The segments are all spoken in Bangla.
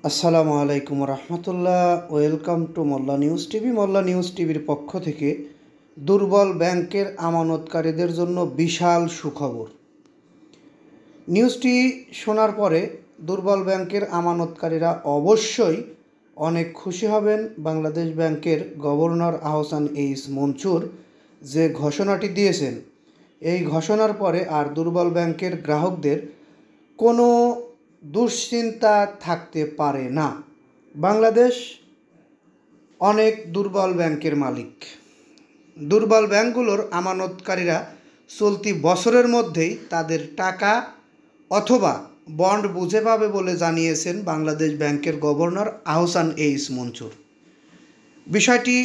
আসসালামু আলাইকুম রহমতুল্লাহ। Welcome to Molla news TV. Molla news টিভির পক্ষ থেকে দুর্বল ব্যাংকের আমানতকারীদের জন্য বিশাল সুখবর। নিউজটি শোনার পরে দুর্বল ব্যাংকের আমানতকারীরা অবশ্যই অনেক খুশি হবেন। বাংলাদেশ ব্যাংকের গভর্নর আহসান এইচ মনসুর যে ঘোষণাটি দিয়েছেন, এই ঘোষণার পরে আর দুর্বল ব্যাংকের গ্রাহকদের কোনো দুশ্চিন্তা থাকতে পারে না। বাংলাদেশ অনেক দুর্বল ব্যাংকের মালিক। দুর্বল ব্যাংকগুলোর আমানতকারীরা চলতি বছরের মধ্যেই তাদের টাকা অথবা বন্ড বুঝে পাবে বলে জানিয়েছেন বাংলাদেশ ব্যাংকের গভর্নর আহসান এইচ মনসুর। বিষয়টি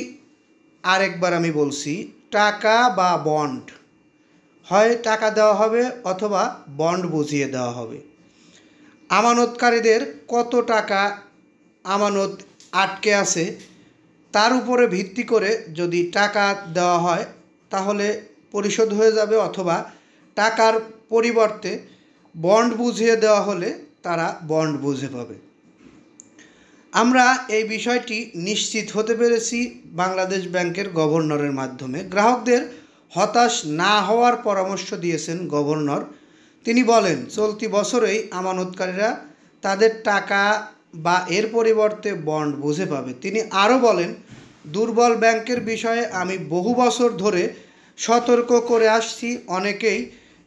আরেকবার আমি বলছি, টাকা বা বন্ড, হয় টাকা দেওয়া হবে অথবা বন্ড বুঝিয়ে দেওয়া হবে। আমানতকারীদের কত টাকা আমানত আটকে আছে তার উপরে ভিত্তি করে যদি টাকা দেওয়া হয় তাহলে পরিশোধ হয়ে যাবে, অথবা টাকার পরিবর্তে বন্ড বুঝিয়ে দেওয়া হলে তারা বন্ড বুঝে পাবে। আমরা এই বিষয়টি নিশ্চিত হতে পেরেছি বাংলাদেশ ব্যাংকের গভর্নরের মাধ্যমে। গ্রাহকদের হতাশ না হওয়ার পরামর্শ দিয়েছেন গভর্নর। তিনি বলেন, চলতি বছরেই আমানতকারীরা তাদের টাকা বা এর পরিবর্তে বন্ড বুঝে পাবে। তিনি আরও বলেন, দুর্বল ব্যাংকের বিষয়ে আমি বহু বছর ধরে সতর্ক করে আসছি। অনেকেই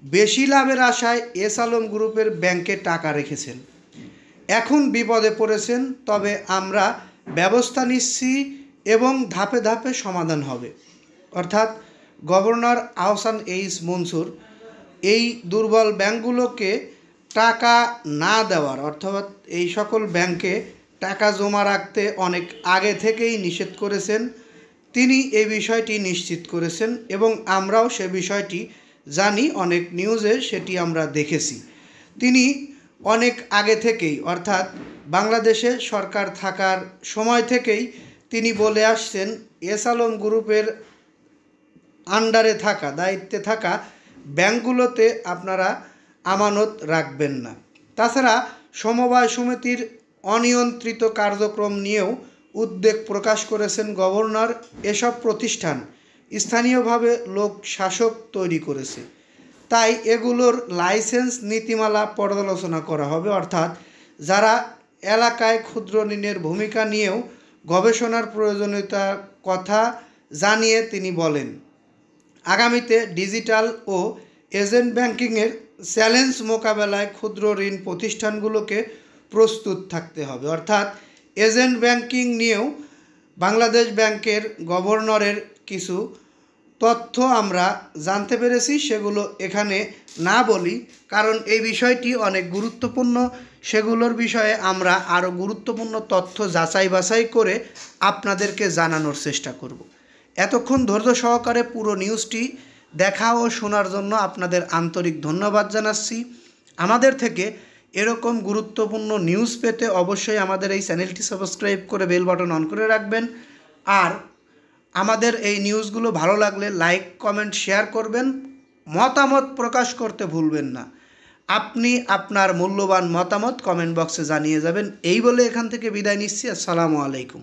বেশি লাভের আশায় এস আলম গ্রুপের ব্যাংকে টাকা রেখেছেন, এখন বিপদে পড়েছেন। তবে আমরা ব্যবস্থা নিচ্ছি এবং ধাপে ধাপে সমাধান হবে। অর্থাৎ গভর্নর আহসান এইচ মনসুর এই দুর্বল ব্যাংকগুলোকে টাকা না দেওয়ার, অর্থাৎ এই সকল ব্যাংকে টাকা জমা রাখতে অনেক আগে থেকেই নিষেধ করেছেন। তিনি এই বিষয়টি নিশ্চিত করেছেন এবং আমরাও সে বিষয়টি জানি, অনেক নিউজে সেটি আমরা দেখেছি। তিনি অনেক আগে থেকেই, অর্থাৎ বাংলাদেশে সরকার থাকার সময় থেকেই তিনি বলে আসছেন, এস আলম গ্রুপের আন্ডারে থাকা, দায়িত্বে থাকা ব্যাংকগুলোতে আপনারা আমানত রাখবেন না। তাছাড়া সমবায় সমিতির অনিয়ন্ত্রিত কার্যক্রম নিয়েও উদ্বেগ প্রকাশ করেছেন গভর্নর। এসব প্রতিষ্ঠান স্থানীয়ভাবে লোক শাসক তৈরি করেছে, তাই এগুলোর লাইসেন্স নীতিমালা পর্যালোচনা করা হবে। অর্থাৎ যারা এলাকায় ক্ষুদ্র ঋণের ভূমিকা নিয়েও গবেষণার প্রয়োজনীয়তার কথা জানিয়ে তিনি বলেন, আগামীতে ডিজিটাল ও এজেন্ট ব্যাংকিংয়ের চ্যালেঞ্জ মোকাবেলায় ক্ষুদ্র ঋণ প্রতিষ্ঠানগুলোকে প্রস্তুত থাকতে হবে। অর্থাৎ এজেন্ট ব্যাংকিং নিয়েও বাংলাদেশ ব্যাংকের গভর্নরের কিছু তথ্য আমরা জানতে পেরেছি, সেগুলো এখানে না বলি কারণ এই বিষয়টি অনেক গুরুত্বপূর্ণ। সেগুলোর বিষয়ে আমরা আরও গুরুত্বপূর্ণ তথ্য যাচাই বাছাই করে আপনাদেরকে জানানোর চেষ্টা করব। এতক্ষণ ধৈর্য সহকারে পুরো নিউজটি দেখা ও শোনার জন্য আপনাদের আন্তরিক ধন্যবাদ জানাচ্ছি। আমাদের থেকে এরকম গুরুত্বপূর্ণ নিউজ পেতে অবশ্যই আমাদের এই চ্যানেলটি সাবস্ক্রাইব করে বেল বাটন অন করে রাখবেন। আর আমাদের এই নিউজগুলো ভালো লাগলে লাইক, কমেন্ট, শেয়ার করবেন। মতামত প্রকাশ করতে ভুলবেন না। আপনি আপনার মূল্যবান মতামত কমেন্ট বক্সে জানিয়ে যাবেন। এই বলে এখান থেকে বিদায় নিচ্ছি। আসসালামু আলাইকুম।